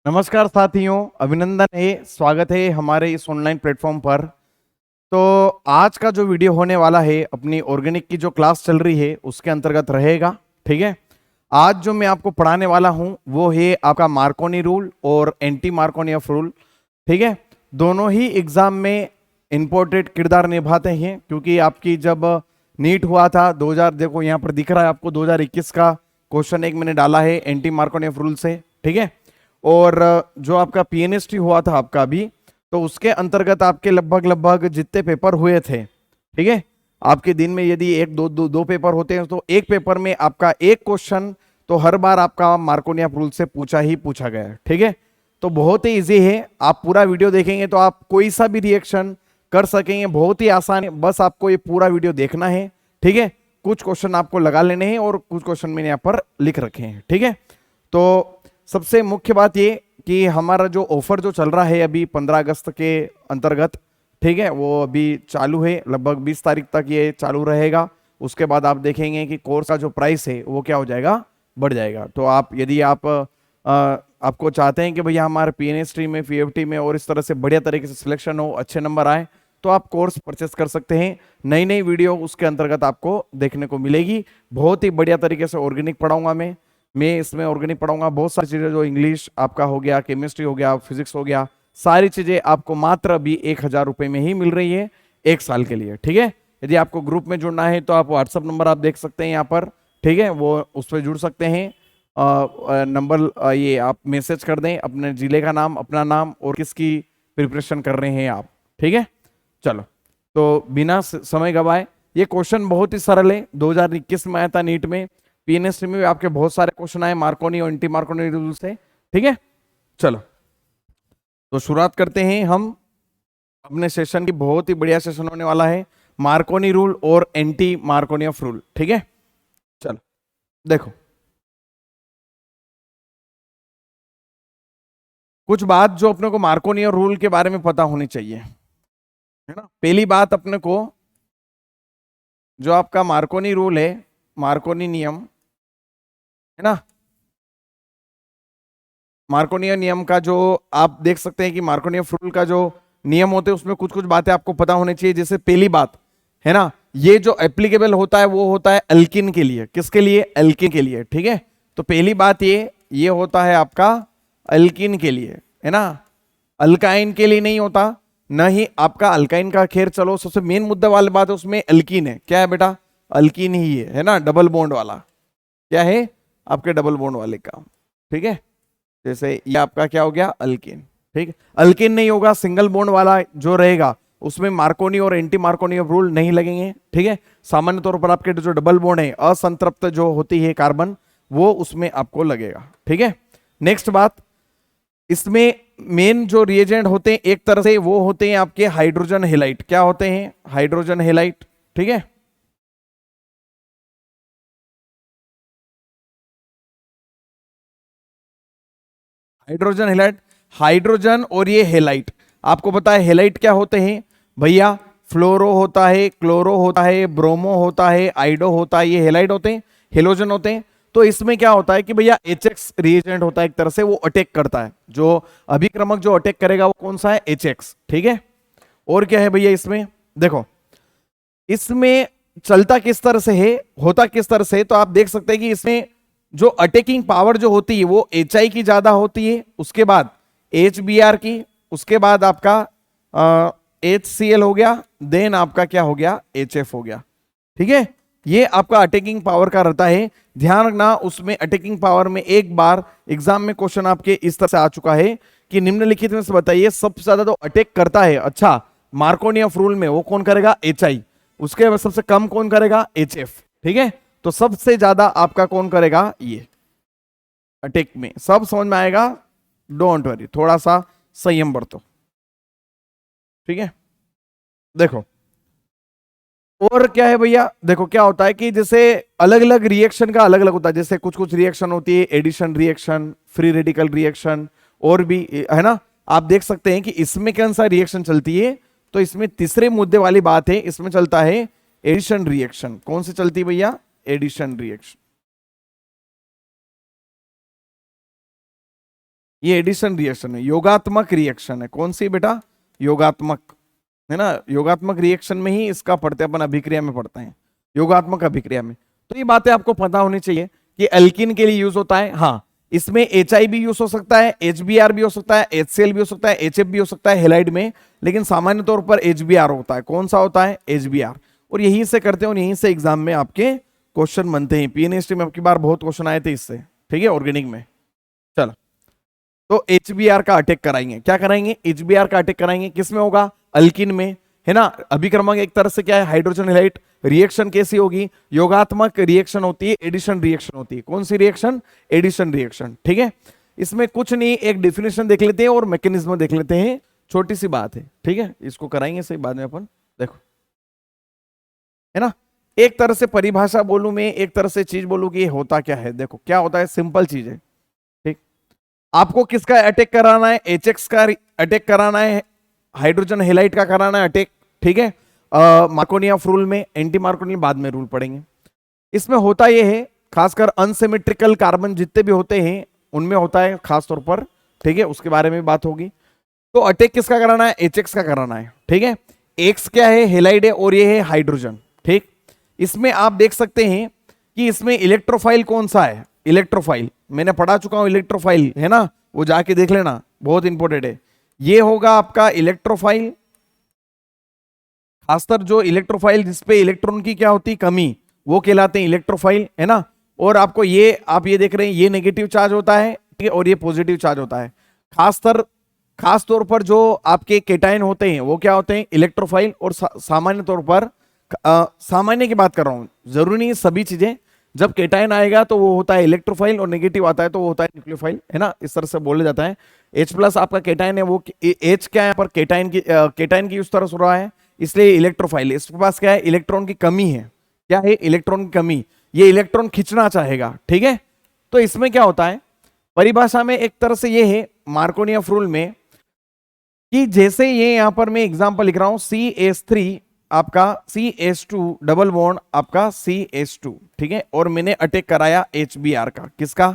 नमस्कार साथियों, अभिनंदन है, स्वागत है हमारे इस ऑनलाइन प्लेटफॉर्म पर। तो आज का जो वीडियो होने वाला है अपनी ऑर्गेनिक की जो क्लास चल रही है उसके अंतर्गत रहेगा। ठीक है, आज जो मैं आपको पढ़ाने वाला हूं वो है आपका मार्कोनी रूल और एंटी मार्कोनियफ रूल। ठीक है, दोनों ही एग्जाम में इंपॉर्टेंट किरदार निभाते हैं, क्योंकि आपकी जब नीट हुआ था 2000, देखो यहाँ पर दिख रहा है आपको 2021 का क्वेश्चन एक मैंने डाला है एंटी मार्कोनियफ रूल से। ठीक है, और जो आपका पीएनएसटी हुआ था आपका अभी, तो उसके अंतर्गत आपके लगभग लगभग जितने पेपर हुए थे, ठीक है, आपके दिन में यदि एक दो पेपर होते हैं तो एक पेपर में आपका एक क्वेश्चन तो हर बार आपका मार्कोनियफ रूल से पूछा गया है। ठीक है, तो बहुत ही इजी है, आप पूरा वीडियो देखेंगे तो आप कोई सा भी रिएक्शन कर सकेंगे, बहुत ही आसान है, बस आपको ये पूरा वीडियो देखना है। ठीक है, कुछ क्वेश्चन आपको लगा लेने हैं और कुछ क्वेश्चन मैंने यहाँ पर लिख रखे हैं। ठीक है, तो सबसे मुख्य बात ये कि हमारा जो ऑफर जो चल रहा है अभी 15 अगस्त के अंतर्गत, ठीक है, वो अभी चालू है, लगभग 20 तारीख तक ये चालू रहेगा। उसके बाद आप देखेंगे कि कोर्स का जो प्राइस है वो क्या हो जाएगा, बढ़ जाएगा। तो आप यदि आपको चाहते हैं कि भैया हमारे पीएनएसटी में, पीएफटी में और इस तरह से बढ़िया तरीके से सिलेक्शन हो, अच्छे नंबर आए, तो आप कोर्स परचेस कर सकते हैं। नई नई वीडियो उसके अंतर्गत आपको देखने को मिलेगी। बहुत ही बढ़िया तरीके से ऑर्गेनिक पढ़ाऊंगा मैं इसमें ऑर्गेनिक पढ़ाऊंगा। बहुत सारी चीजें, जो इंग्लिश आपका हो गया, केमिस्ट्री हो गया, फिजिक्स हो गया, सारी चीजें आपको मात्र अभी 1000 रुपए में ही मिल रही है 1 साल के लिए। ठीक है, यदि आपको ग्रुप में जुड़ना है तो आप व्हाट्सअप नंबर आप देख सकते हैं यहाँ पर। ठीक है, वो उस पर जुड़ सकते हैं। नंबर ये आप मैसेज कर दें, अपने जिले का नाम, अपना नाम और किसकी प्रिपरेशन कर रहे हैं आप। ठीक है, चलो, तो बिना समय गवाए, ये क्वेश्चन बहुत ही सरल है, 2021 में आया था नीट में, पीएनएसटी में भी आपके बहुत सारे क्वेश्चन आए मार्कोनी और एंटी मार्कोनी रूल से। ठीक है, चलो, तो शुरुआत करते हैं हम अपने सेशन की। बहुत ही बढ़िया सेशन होने वाला है, मार्कोनी रूल और एंटी मार्कोनियफ रूल। ठीक है, चलो देखो, कुछ बात जो अपने को मार्कोनी और रूल के बारे में पता होनी चाहिए, है ना। पहली बात अपने को, जो आपका मार्कोनी रूल है, मार्कोनी नियम, है ना, मार्कोनिया नियम का जो आप देख सकते हैं कि मार्कोनिया रूल का जो नियम होते हैं उसमें कुछ कुछ बातें आपको पता होनी चाहिए। जैसे पहली बात, है ना, ये जो एप्लीकेबल होता है वो होता है अल्किन के लिए। किसके लिए? अल्किन के लिए। ठीक है, तो पहली बात ये होता है आपका अल्किन के लिए, है ना, अल्काइन के लिए नहीं होता, न ही आपका अल्काइन का। खैर चलो, सबसे मेन मुद्दा वाली बात है उसमें अल्किन है। क्या है बेटा? अल्किन ही है ना, डबल बॉन्ड वाला। क्या है? आपके डबल बॉन्ड वाले का। ठीक है, जैसे ये आपका क्या हो गया? अल्किन। ठीक है, अल्किन नहीं होगा, सिंगल बॉन्ड वाला जो रहेगा उसमें मार्कोनी और एंटी मार्कोनी रूल नहीं लगेंगे। ठीक है, सामान्य तौर पर आपके जो डबल बॉन्ड है, असंतृप्त जो होती है कार्बन, वो उसमें आपको लगेगा। ठीक है, नेक्स्ट बात, इसमें मेन जो रिएजेंट होते हैं एक तरह से वो होते हैं आपके हाइड्रोजन हेलाइट। क्या होते हैं? Hydrogen halide. ठीक है, हाइड्रोजन हेलाइट, हाइड्रोजन और ये हेलाइट। आपको पता है हेलाइट क्या होते हैं भैया? फ्लोरो होता है, क्लोरो होता है, ब्रोमो होता है, आइडो होता है, ये हेलाइट होते हैं, हेलोजन होते हैं। तो इसमें क्या होता है कि भैया एचएक्स रिएजेंट होता है एक तरह से, वो अटैक करता है। जो अभिक्रमक जो अटैक करेगा वो कौन सा है? एचएक्स। ठीक है, और क्या है भैया इसमें? देखो, इसमें चलता किस तरह से है, होता किस तरह से, तो आप देख सकते हैं कि इसमें जो अटैकिंग पावर जो होती है वो एच आई की ज्यादा होती है, उसके बाद एच बी आर की, उसके बाद आपका एच सी एल हो गया, देन आपका क्या हो गया? एच एफ हो गया। ठीक है, ये आपका अटैकिंग पावर का रहता है। ध्यान रखना, उसमें अटैकिंग पावर में एक बार एग्जाम में क्वेश्चन आपके इस तरह से आ चुका है कि निम्नलिखित में से बताइए सबसे ज्यादा तो अटैक करता है, अच्छा, मार्कोनी ऑफ रूल में, वो कौन करेगा? H I. उसके बाद सबसे कम कौन करेगा? H F. ठीक है, तो सबसे ज्यादा आपका कौन करेगा? ये अटैक में। सब समझ में आएगा, डोंट वरी, थोड़ा सा संयम बरतो। ठीक है, देखो, और क्या है भैया? देखो क्या होता है कि जैसे अलग अलग रिएक्शन का अलग अलग होता है। जैसे कुछ कुछ रिएक्शन होती है addition reaction, free radical reaction, और भी, है ना। आप देख सकते हैं कि इसमें कौन सा रिएक्शन चलती है, तो इसमें तीसरे मुद्दे वाली बात है, इसमें चलता है एडिशन रिएक्शन। कौन सी चलती है भैया? Addition reaction. ये एडिशन रिएक्शन है, योगात्मक रिएक्शन है। कौन सी बेटा? योगात्मक, है ना। योगात्मक रिएक्शन में ही इसका पढ़ते अपन, अभिक्रिया में पढ़ते हैं, योगात्मक अभिक्रिया में। तो ये बातें आपको पता होनी चाहिए कि एल्किन के लिए यूज होता है। हाँ, इसमें HI भी यूज हो सकता है, HBr भी हो सकता है, HCl भी हो सकता है, HF भी हो सकता है हेलाइड में, लेकिन सामान्य तौर पर HBr होता है। कौन सा होता है? HBr। और यहीं से करते हैं और यहीं से एग्जाम में आपके क्वेश्चन बनते हैं। पीएनएसटी में आपकी बार बहुत क्वेश्चन आए थे इससे, ठीक है, ऑर्गेनिक में। चलो, तो HBr का अटैक कराएंगे। क्या कराएंगे? HBr का अटैक कराएंगे। किसमें होगा? अल्किन में, है ना। अभिक्रमक एक तरह से क्या है? Hydrogen halide. रिएक्शन कैसी होगी? योगात्मक रिएक्शन होती है, एडिशन रिएक्शन होती है। कौन सी रिएक्शन? एडिशन रिएक्शन, ठीक है। इसमें कुछ नहीं, एक डिफिनेशन देख लेते हैं और मैकेनिज्म देख लेते हैं, छोटी सी बात है, ठीक है। इसको कराएंगे सही बाद में अपन, देखो, है ना। एक तरह से परिभाषा बोलूं मैं, एक तरह से चीज बोलूं कि ये होता क्या है। देखो क्या होता है, सिंपल चीज है, ठीक। आपको किसका अटैक कराना है? HX का अटैक कराना है, हाइड्रोजन हेलाइड का कराना है अटैक, ठीक है। मार्कोनियफ रूल में, एंटी मार्कोनियफ बाद में रूल पढ़ेंगे। इसमें होता यह है, खासकर अनसिमेट्रिकल कार्बन जितने भी होते हैं उनमें होता है खास तौर पर, ठीक है, उसके बारे में बात होगी। तो अटैक किसका कराना है? HX का कराना है, ठीक है। X क्या है? हेलाइड है, और ये है हाइड्रोजन, ठीक। इसमें आप देख सकते हैं कि इसमें इलेक्ट्रोफाइल कौन सा है? इलेक्ट्रोफाइल मैंने पढ़ा चुका हूं, इलेक्ट्रोफाइल, है ना, वो जाके देख लेना, बहुत इंपॉर्टेंट है। ये होगा आपका इलेक्ट्रोफाइल, खासकर जो इलेक्ट्रोफाइल जिसपे इलेक्ट्रॉन की क्या होती? कमी, वो कहलाते हैं इलेक्ट्रोफाइल, है ना। और आपको ये, आप ये देख रहे हैं, ये नेगेटिव चार्ज होता है, ठीक है, और ये पॉजिटिव चार्ज होता है। खास तौर पर जो आपके केटाइन होते हैं वो क्या होते हैं? इलेक्ट्रोफाइल। और सामान्य तौर पर, सामान्य की बात कर रहा हूं, जरूरी नहीं सभी चीजें। जब केटाइन आएगा तो वो होता है इलेक्ट्रोफाइल, और नेगेटिव आता है तो वो होता है न्यूक्लियोफाइल, है ना। इस तरह से बोला जाता है। H+ आपका केटाइन है, वो H क्या है पर? केटाइन की उस तरह से हो रहा है, इसलिए इलेक्ट्रोफाइल। इसके पास क्या है? इलेक्ट्रॉन की कमी है। क्या है? इलेक्ट्रॉन की कमी। ये इलेक्ट्रॉन खींचना चाहेगा, ठीक है। तो इसमें क्या होता है, परिभाषा में एक तरह से ये है मार्कोनियफ रूल में, कि जैसे ये यहां पर मैं एग्जांपल लिख रहा हूं, CH3 आपका CH2 डबल बॉन्ड आपका CH2, ठीक है, और मैंने अटैक कराया HBr का। किसका?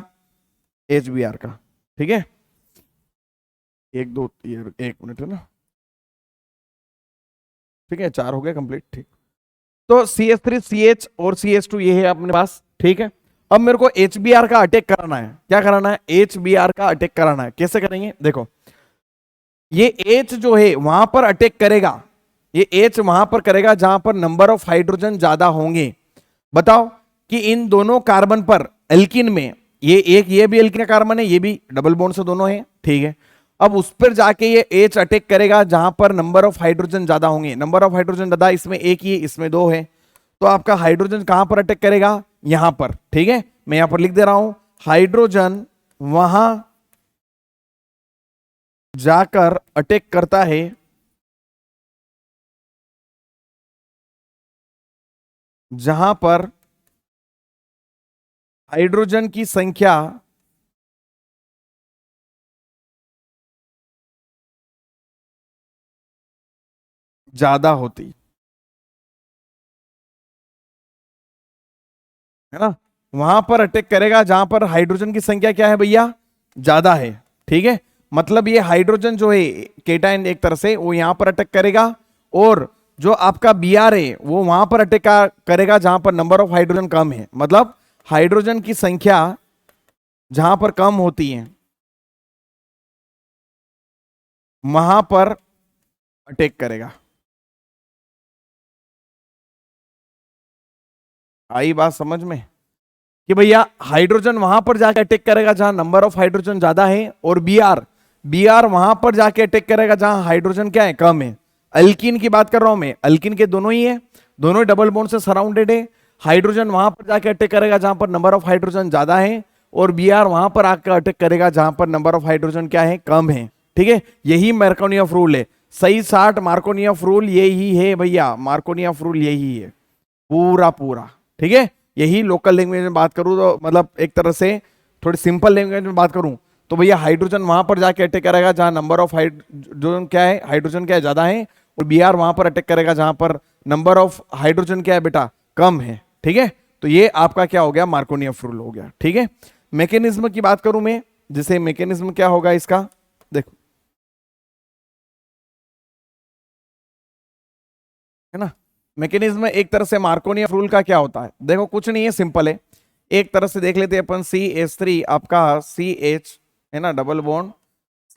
HBr का, ठीक है। एक मिनट, है ना, ठीक है, 4 हो गया कंप्लीट, ठीक। तो CH3 CH और CH2 ये है अपने पास, ठीक है। अब मेरे को HBr का अटैक कराना है। क्या कराना है? HBr का अटैक कराना है। कैसे करेंगे? देखो, ये H जो है वहां पर अटैक करेगा, ये H वहां पर करेगा जहां पर नंबर ऑफ हाइड्रोजन ज्यादा होंगे। बताओ कि इन दोनों कार्बन पर, एल्किन में, ये भी एल्किन का कार्बन है, ये भी डबल बॉन्ड से दोनों है, ठीक है। अब उस पर जाके ये H अटैक करेगा जहां पर नंबर ऑफ हाइड्रोजन ज्यादा होंगे। नंबर ऑफ हाइड्रोजन ज्यादा, इसमें एक ही है, इसमें 2 है। तो आपका हाइड्रोजन कहां पर अटैक करेगा? यहां पर, ठीक है। मैं यहां पर लिख दे रहा हूं, हाइड्रोजन वहां जाकर अटैक करता है जहां पर हाइड्रोजन की संख्या ज्यादा होती है ना। वहां पर अटैक करेगा जहां पर हाइड्रोजन की संख्या क्या है भैया? ज्यादा है, ठीक है। मतलब ये हाइड्रोजन जो है केटाइन एक तरह से, वो यहां पर अटैक करेगा, और जो आपका Br है वो वहां पर अटैक करेगा जहां पर नंबर ऑफ हाइड्रोजन कम है। मतलब हाइड्रोजन की संख्या जहां पर कम होती है वहां पर अटैक करेगा। आई बात समझ में कि भैया हाइड्रोजन वहां पर जाके अटैक करेगा जहां नंबर ऑफ हाइड्रोजन ज्यादा है, और Br वहां पर जाके अटैक करेगा जहां हाइड्रोजन क्या है? कम है। अल्किन की बात कर रहा हूं मैं, अल्किन के दोनों ही है, दोनों डबल बॉन्ड से सराउंडेड है। हाइड्रोजन वहां पर जाके अटैक करेगा जहां पर नंबर ऑफ हाइड्रोजन ज्यादा है, और Br वहां पर आकर अटैक करेगा जहां पर नंबर ऑफ हाइड्रोजन क्या है? कम है, ठीक है। यही मार्कोनियफ रूल है, सही 60 मार्कोनियफ रूल यही है भैया, मार्कोनियफ रूल यही है पूरा पूरा, ठीक है। यही लोकल लैंग्वेज में बात करूं तो, मतलब एक तरह से थोड़ी सिंपल लैंग्वेज में बात करूं तो भैया हाइड्रोजन वहां पर जाके अटैक करेगा जहां नंबर ऑफ हाइड्रोजन क्या है? हाइड्रोजन क्या है? ज्यादा है, और Br वहां पर अटैक करेगा जहां पर नंबर ऑफ हाइड्रोजन क्या है बेटा? कम है, ठीक है। तो ये आपका क्या हो गया? मार्कोनियफ रूल हो गया, ठीक है। मैकेनिज्म की बात करूं मैं, जिसे मैकेनिज्म क्या होगा इसका, देखो है ना। मैकेनिज्म एक तरह से मार्कोनी रूल का क्या होता है, देखो कुछ नहीं है, सिंपल है। एक तरह से देख लेते हैं अपन, CH3 आपका CH है ना, डबल बॉन्ड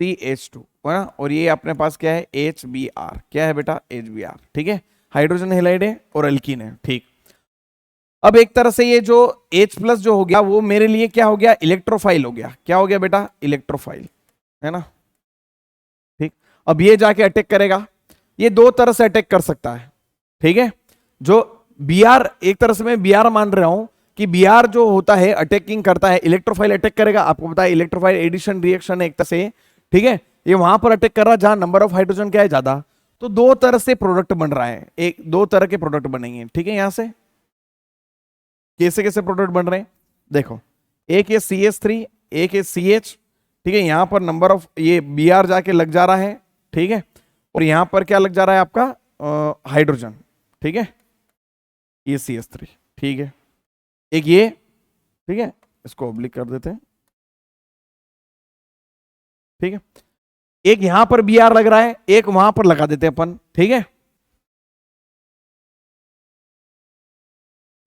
CH2 है ना, और ये अपने पास क्या है HBr, क्या है बेटा HBr, ठीक है। हाइड्रोजन हेलाइड है और अल्कीन है, ठीक। अब एक तरह से ये जो H प्लस जो हो गया वो मेरे लिए क्या हो गया, इलेक्ट्रोफाइल हो गया, क्या हो गया बेटा, इलेक्ट्रोफाइल, है ना, ठीक। अब ये जाके अटैक करेगा, ये दो तरह से अटैक कर सकता है, ठीक है। जो Br, एक तरह से मैं Br मान रहा हूं कि Br जो होता है अटैकिंग करता है, इलेक्ट्रोफाइल अटैक करेगा, आपको पता है इलेक्ट्रोफाइल एडिशन रिएक्शन है एक तरह से, ठीक है। ये वहां पर अटैक कर रहा है जहां नंबर ऑफ हाइड्रोजन क्या है ज्यादा, तो दो तरह से प्रोडक्ट बन रहा है, एक दो तरह के प्रोडक्ट बनेंगे, ठीक है। यहां से कैसे कैसे प्रोडक्ट बन रहे हैं देखो, एक ये CH3, एक ये CH, ठीक है। यहां पर नंबर ऑफ ये Br जाके लग जा रहा है, ठीक है, और यहां पर क्या लग जा रहा है आपका हाइड्रोजन, ठीक है, ये CH3, ठीक है। एक ये, ठीक है, इसको ऑब्लिक कर देते हैं, ठीक है। एक यहां पर Br लग रहा है, एक वहां पर लगा देते हैं अपन, ठीक है।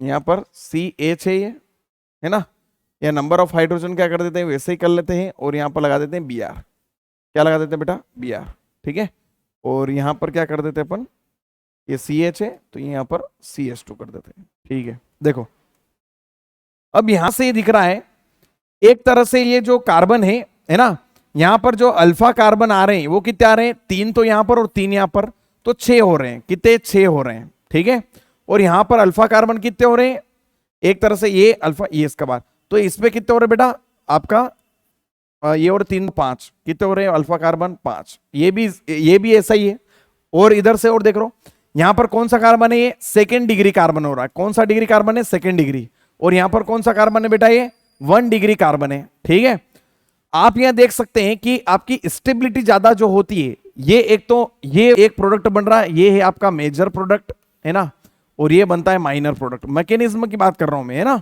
यहां पर CH है ये, है ना, या नंबर ऑफ हाइड्रोजन क्या कर देते हैं वैसे ही कर लेते हैं, और यहां पर लगा देते हैं Br, क्या लगा देते हैं बेटा Br, ठीक है। और यहां पर क्या कर देते हैं अपन, ये CH है तो यहां पर CH2 कर देते हैं, ठीक है। देखो अब यहां से ये दिख रहा है, एक तरह से ये जो कार्बन है ना, यहां पर जो अल्फा कार्बन आ रहे हैं वो कितने आ रहे हैं, 3 तो यहां पर और 3 यहां पर, तो 6 हो रहे हैं, कितने 6 हो रहे हैं, ठीक है। और यहां पर अल्फा कार्बन कितने हो रहे हैं, एक तरह से ये अल्फा, ये इसका बाद, तो इसमें कितने हो रहे बेटा आपका ये और 3 5, कितने हो रहे हैं अल्फा कार्बन 5, ये भी ऐसा ही है। और इधर से और देख लो, यहां पर कौन सा कार्बन है, ये सेकेंड डिग्री कार्बन हो रहा है, कौन सा डिग्री कार्बन है, सेकेंड डिग्री। और यहां पर कौन सा कार्बन है बेटा, ये 1 डिग्री कार्बन है, ठीक है। आप यहां देख सकते हैं कि आपकी स्टेबिलिटी ज्यादा जो होती है, ये एक तो ये एक प्रोडक्ट बन रहा है, ये है आपका मेजर प्रोडक्ट, है ना, और ये बनता है माइनर प्रोडक्ट, मैकेनिज्म की बात कर रहा हूं मैं, है ना।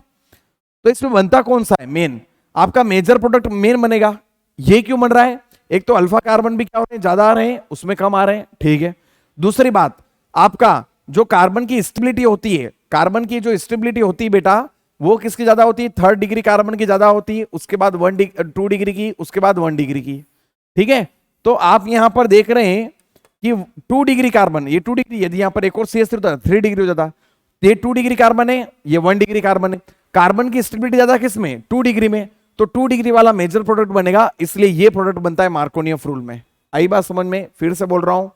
तो इसमें बनता कौन सा है, मेन आपका मेजर प्रोडक्ट मेन बनेगा। ये क्यों बन रहा है, एक तो अल्फा कार्बन भी क्या हो रहे हैं, ज्यादा आ रहे हैं, उसमें कम आ रहे हैं, ठीक है। दूसरी बात, आपका जो कार्बन की स्टेबिलिटी होती है, कार्बन की जो स्टेबिलिटी होती है बेटा, वो किसकी ज्यादा होती है, 3rd डिग्री कार्बन की ज्यादा होती है, उसके बाद 2 डिग्री की, उसके बाद 1 डिग्री की, ठीक है। तो आप यहां पर देख रहे हैं कि 2 डिग्री कार्बन, ये 2 डिग्री, यदि यहां पर एक और CH3 होता 3 डिग्री हो जाता, ये 2 डिग्री कार्बन है, ये 1 डिग्री कार्बन है, कार्बन की स्टेबिलिटी ज्यादा किस में, 2 डिग्री में, तो 2 डिग्री वाला मेजर प्रोडक्ट बनेगा, इसलिए ये प्रोडक्ट बनता है मार्कोनियन रूल में। आई बात समझ में, फिर से बोल रहा हूं,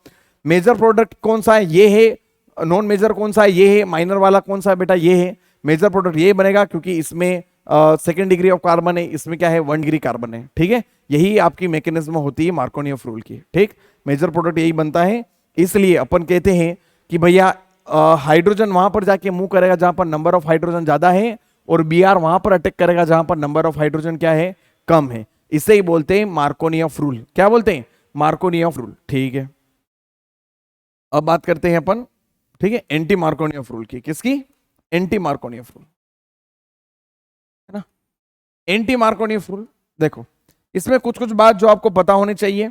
मेजर प्रोडक्ट कौन सा है, ये है, नॉन मेजर कौन सा है, ये है, माइनर वाला कौन सा है बेटा, ये है, मेजर प्रोडक्ट ये बनेगा क्योंकि इसमें सेकेंड डिग्री ऑफ कार्बन है, इसमें क्या है 1 डिग्री कार्बन है, ठीक है। यही आपकी मैकेनिज्म होती है मार्कोनी रूल की, ठीक। मेजर प्रोडक्ट यही बनता है, इसलिए अपन कहते हैं कि भैया हाइड्रोजन वहां पर जाके मूव करेगा जहां पर नंबर ऑफ हाइड्रोजन ज्यादा है, और Br वहां पर अटैक करेगा जहां पर नंबर ऑफ हाइड्रोजन क्या है, कम है। इसे ही बोलते हैं मार्कोनी रूल, क्या बोलते हैं, मार्कोनी रूल, ठीक है। अब बात करते हैं अपन, ठीक है, एंटी मार्कोनी रूल की, किसकी, एंटी मार्कोनी रूल, है ना। एंटी मार्कोनी रूल देखो, इसमें कुछ कुछ बात जो आपको पता होनी चाहिए।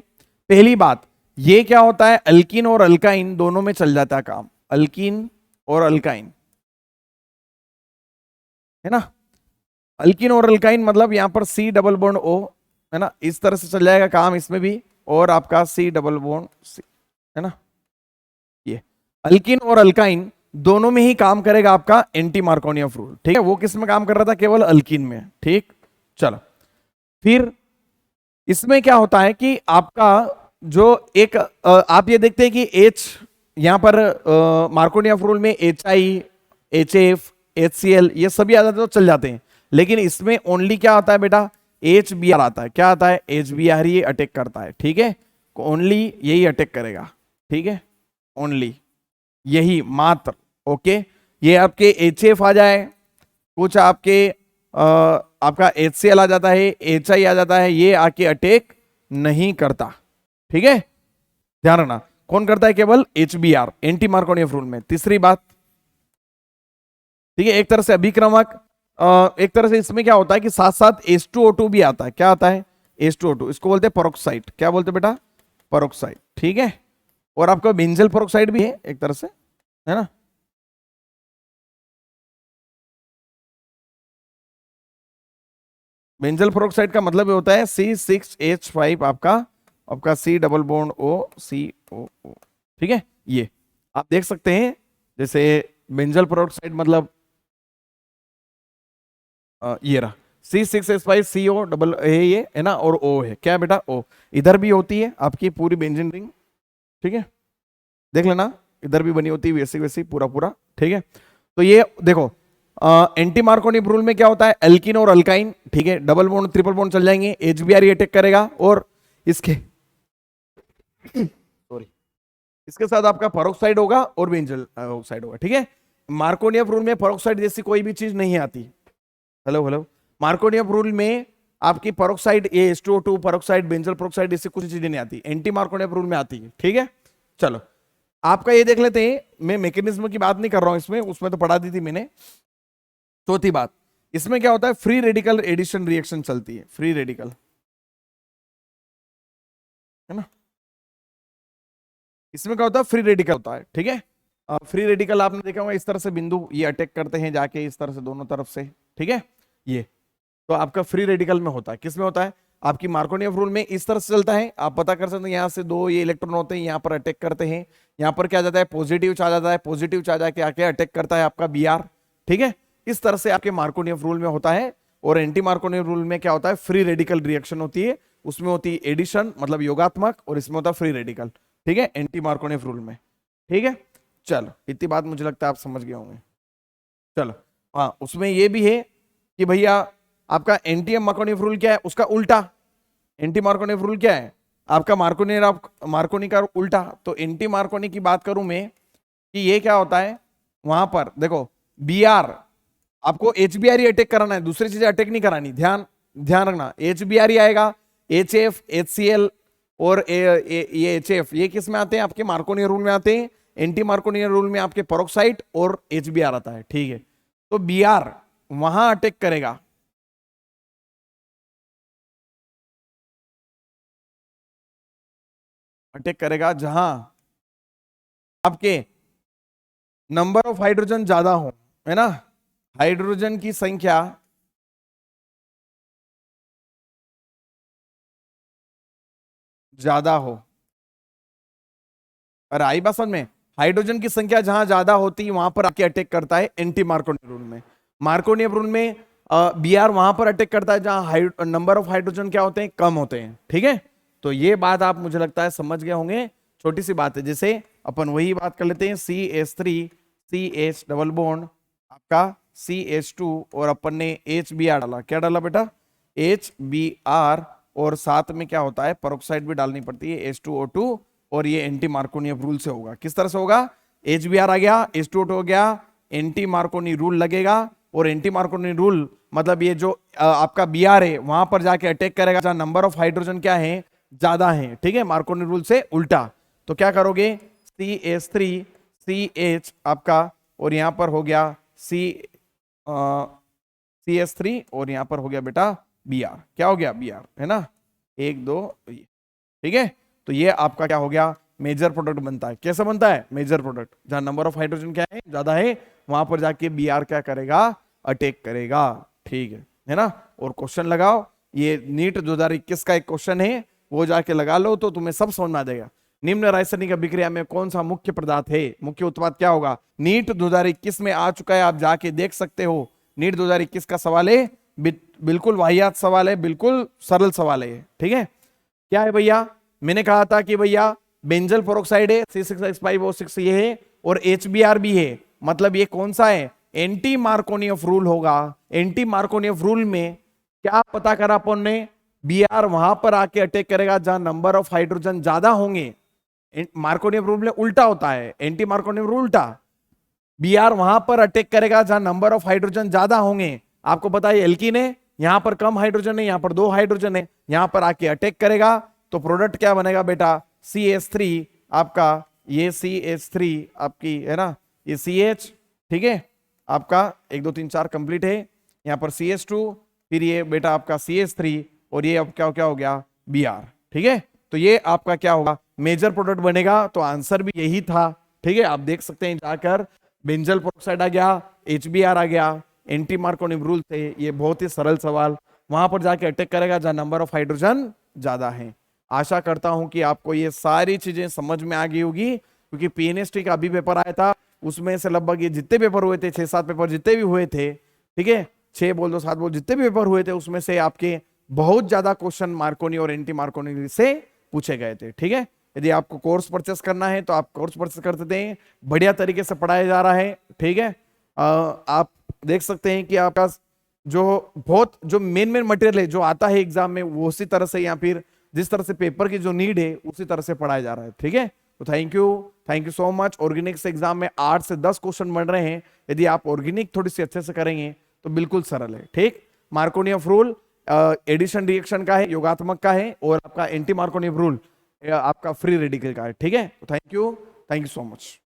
पहली बात, ये क्या होता है, अल्कीन और अल्काइन दोनों में चल जाता है काम, अल्कीन और अल्काइन, है ना। अल्कीन और अल्काइन मतलब यहां पर C डबल बॉन्ड O, है ना, इस तरह से चल जाएगा काम इसमें भी, और आपका C डबल बॉन्ड C, है ना। ये अल्कीन और अल्काइन दोनों में ही काम करेगा आपका एंटी मार्कोनी रूल, ठीक है। वो किस में काम कर रहा था, केवल अल्कीन में, ठीक। चलो फिर इसमें क्या होता है कि आपका जो एक आप ये देखते हैं कि H यहां पर मार्कोनी रूल में HI, HF, HCl ये सभी आ जाते तो चल जाते हैं, लेकिन इसमें ओनली क्या आता है बेटा, HBr आता है, क्या आता है, HBr ये अटैक करता है, ठीक है। ओनली यही अटैक करेगा, ठीक है, ओनली यही मात्र, ओके। ये आपके HF आ जाए, कुछ आपके आपका HCl आ जाता है, HI आ जाता है, ये आके अटैक नहीं करता, ठीक है। ध्यान रखना, कौन करता है, केवल HBr, एंटी मार्कोनी रूल में। तीसरी बात, ठीक है, एक तरह से अभिक्रमक, एक तरह से इसमें क्या होता है कि साथ साथ H2O2 भी आता है, क्या आता है, H2O2, इसको बोलते हैं पेरोक्साइड। क्या बोलते हैं बेटा? पेरोक्साइड। ठीक है, और आपका बेंजल पेरोक्साइड भी है एक तरह से, है ना। बेंजल पेरोक्साइड का मतलब ये होता है C6H5 आपका आपका C डबल बॉन्ड OCOO। ठीक है, ये आप देख सकते हैं, जैसे बेंजल पेरोक्साइड मतलब ये रहा C6H5CO डबल है ये, है ना, और O है क्या बेटा? O इधर भी होती है आपकी पूरी बेंजीन रिंग। ठीक है, देख लेना, इधर भी बनी होती है वैसी वैसी पूरा पूरा। ठीक है, तो ये देखो एंटी मार्कोनी रूल में क्या होता है? एल्किन और अल्काइन, ठीक है, डबल बॉन्ड ट्रिपल बॉन्ड चल जाएंगे, HBr अटैक करेगा और इसके सॉरी इसके साथ आपका पेरोक्साइड होगा और बेंजल ऑक्साइड होगा। ठीक है, मार्कोनियन रूल में पेरोक्साइड जैसी कोई भी चीज नहीं आती। हेलो हेलो, मार्कोनियन रूल में आपकी पेरोक्साइड, ये H2O2 पेरोक्साइड, बेंजल पेरोक्साइड ऐसी कुछ चीजें नहीं आती, एंटी मार्कोनियन रूल में आती है। ठीक है, चलो आपका ये देख लेते हैं, मैं मैकेनिज्म की बात नहीं कर रहा हूं इसमें, उसमें तो पढ़ा दी थी मैंने। चौथी बात, इसमें क्या होता है? फ्री रेडिकल एडिशन रिएक्शन चलती है, फ्री रेडिकल, है ना। इसमें क्या होता है? फ्री रेडिकल होता है। ठीक है, फ्री रेडिकल आपने देखा होगा, इस तरह से बिंदु ये अटैक करते हैं जाके इस तरह से दोनों तरफ से। ठीक है, ये तो आपका फ्री रेडिकल में होता है। किस में होता है? आपकी मार्कोनियन रूल में इस तरह से चलता है, आप पता कर सकते हैं, यहाँ से दो ये इलेक्ट्रॉन होते हैं, यहाँ पर अटैक करते हैं, यहाँ पर क्या जाता है? पॉजिटिव चार्ज आता है, पॉजिटिव चार्ज आके आके अटैक करता है आपका Br। ठीक है, इस तरह से आपके मार्कोनियन रूल में होता है। और एंटी मार्कोनियन रूल में क्या होता है? फ्री रेडिकल रिएक्शन होती है, उसमें होती है एडिशन मतलब योगात्मक, और इसमें होता है फ्री रेडिकल। ठीक है, एंटी मार्कोनियन रूल में। ठीक है, चलो इतनी बात मुझे लगता है आप समझ गए होंगे। चलो हाँ, उसमें ये भी है कि भैया आपका एंटी मार्कोनी रूल क्या है? उसका उल्टा। एंटी मार्कोनी रूल क्या है? आपका मार्कोनी का उल्टा। तो एंटी मार्कोनी की बात करूं मैं कि ये क्या होता है, वहां पर देखो Br आपको HBr ही अटैक कराना है, दूसरी चीजें अटैक नहीं करानी। ध्यान ध्यान रखना, HBr ही आएगा। HF HCl और ये HF ये किस में आते हैं? आपके मार्कोनी रूल में आते हैं। एंटी मार्कोनी रूल में आपके पेरोक्साइड और HBr आता है। ठीक है, तो Br वहां अटैक करेगा, अटैक करेगा जहां आपके नंबर ऑफ हाइड्रोजन ज्यादा हो, है ना, हाइड्रोजन की संख्या ज्यादा हो। और आई बात समझ में? हाइड्रोजन की संख्या जहां ज्यादा होती है वहां पर आके अटैक करता है एंटी मार्कोनी रूल में। मार्कोनी रूल में Br वहां पर अटैक करता है जहां नंबर ऑफ हाइड्रोजन क्या होते हैं? कम होते हैं। ठीक है, तो ये बात आप मुझे लगता है समझ गए होंगे, छोटी सी बात है। जैसे अपन वही बात कर लेते हैं, CH3 CH डबल बॉन्ड आपका CH2 और अपन ने HBr डाला। क्या डाला बेटा? HBr, और साथ में क्या होता है? पेरोक्साइड भी डालनी पड़ती है H2O2, और ये एंटी मार्कोनी रूल से होगा। किस तरह से होगा? HBr आ गया, H2O2 हो गया, एंटी मार्कोनी रूल लगेगा, और एंटी मार्कोनी रूल मतलब ये जो आपका Br है वहां पर जाके अटैक करेगा जहां नंबर ऑफ हाइड्रोजन क्या है? ज्यादा है। ठीक है, मार्कोनी रूल से उल्टा। तो क्या करोगे? CH3 CH आपका, और यहां पर हो गया CH3, और यहां पर हो गया बेटा Br। क्या हो गया? Br, है ना, एक दो। ठीक है, तो ये आपका क्या हो गया? मेजर प्रोडक्ट बनता है। कैसा बनता है? मेजर प्रोडक्ट, जहां नंबर ऑफ हाइड्रोजन क्या है? ज्यादा है, वहां पर जाके Br क्या करेगा? अटैक करेगा। ठीक है ना। और क्वेश्चन लगाओ, ये नीट 2021 का एक क्वेश्चन है, वो जाके लगा लो तो तुम्हें सब समझ में आ जाएगा। निम्न रासायनिक अभिक्रिया में कौन सा मुख्य पदार्थ है? मुख्य उत्पाद क्या होगा? नीट 2021 में आ चुका है, आप जाके देख सकते हो। नीट 2021 का सवाल है, बिल्कुल वाहियात सवाल है, बिल्कुल सरल सवाल है। ठीक है, क्या है भैया? मैंने कहा था कि भैया बेंजल पेरोक्साइड है, C6H5O6 ये है, और HBr भी है। मतलब ये कौन सा है? एंटी मार्कोनियन रूल होगा। एंटी मार्कोनियन रूल में क्या पता करा अपन ने? Br वहां पर आके अटैक करेगा जहां नंबर ऑफ हाइड्रोजन ज्यादा होंगे। मार्कोनियन रूल में उल्टा होता है, एंटी मार्कोनियन रूल उल्टा। Br वहां पर अटैक करेगा जहां नंबर ऑफ हाइड्रोजन ज्यादा होंगे। आपको पता है एल्कीन है, यहां पर कम हाइड्रोजन है, यहां पर 2 हाइड्रोजन है, यहां पर आके अटैक करेगा, तो प्रोडक्ट क्या बनेगा बेटा? CH3 आपका, ये CH3 आपकी, है ना, ये CH। ठीक है, आपका 1 2 3 4 कंप्लीट है, यहां पर CH2, फिर ये बेटा आपका CH3, और ये अब क्या क्या हो गया, Br। ठीक है, तो ये आपका क्या होगा, मेजर प्रोडक्ट बनेगा। तो आंसर भी यही था। ठीक है, आप देख सकते हैं जाकर, बेंजल प्रोक्साइड आ गया, HBr आ गया, एंटी मार्कोनिम रूल से। ये बहुत ही सरल सवाल वहां पर जाके अटैक करेगा जहां नंबर ऑफ हाइड्रोजन ज्यादा है। आशा करता हूं कि आपको ये सारी चीजें समझ में आ गई होगी, क्योंकि पीएनएसटी का अभी पेपर आया था, उसमें से लगभग ये जितने पेपर हुए थे, 6-7 पेपर जितने भी हुए थे, ठीक है, 6 बोल दो 7 बोल, जितने भी पेपर हुए थे उसमें से आपके बहुत ज्यादा क्वेश्चन मार्कोनी और एंटी मार्कोनी से पूछे गए थे। ठीक है, यदि आपको कोर्स परचेस करना है तो आप कोर्स परचेस कर सकते हैं, बढ़िया तरीके से पढ़ाया जा रहा है। ठीक है, आप देख सकते हैं कि आपका जो मेन मटेरियल है जो आता है एग्जाम में, वो उसी तरह से या फिर जिस तरह से पेपर की जो नीड है उसी तरह से पढ़ाया जा रहा है। ठीक है, तो thank you so much. Organics exam में 8 से 10 क्वेश्चन बन रहे हैं, यदि आप ऑर्गेनिक थोड़ी सी अच्छे से करेंगे तो बिल्कुल सरल है। ठीक, Markovnikov rule addition reaction का है, योगात्मक का है, और आपका एंटी मार्कोनी ऑफ रूल आपका फ्री रेडिकल का है। ठीक है, तो थैंक यू सो मच।